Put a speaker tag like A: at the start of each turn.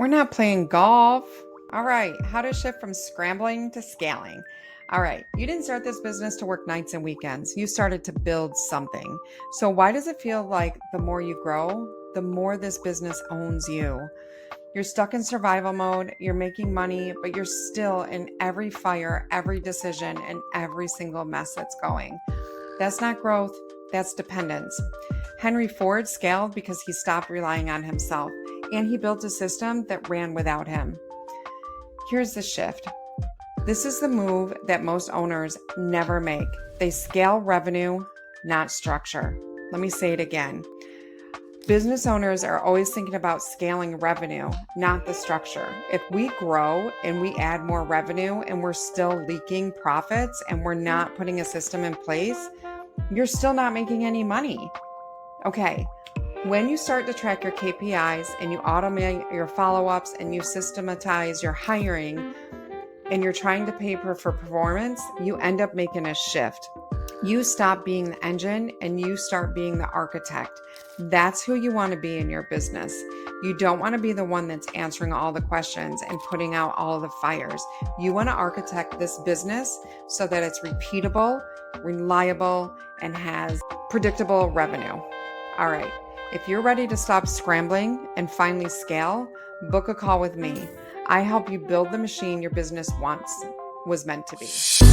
A: We're not playing golf. All right, how to shift from scrambling to scaling. All right, you didn't start this business to work nights and weekends. You started to build something. So, why does it feel like the more you grow, the more this business owns you? You're stuck in survival mode, you're making money, but you're still in every fire, every decision, and every single mess that's going. That's not growth, that's dependence. Henry Ford scaled because he stopped relying on himself and he built a system that ran without him. Here's the shift. This is the move that most owners never make. They scale revenue, not structure. Let me say it again. Business owners are always thinking about scaling revenue, not the structure. If we grow and we add more revenue and we're still leaking profits and we're not putting a system in place, you're still not making any money. Okay, when you start to track your KPIs and you automate your follow-ups and you systematize your hiring and you're trying to pay for performance, you end up making a shift. You stop being the engine and you start being the architect. That's who you want to be in your business. You don't want to be the one that's answering all the questions and putting out all the fires. You want to architect this business so that it's repeatable, reliable, and has predictable revenue. All right, if you're ready to stop scrambling and finally scale, book a call with me. I help you build the machine your business once was meant to be.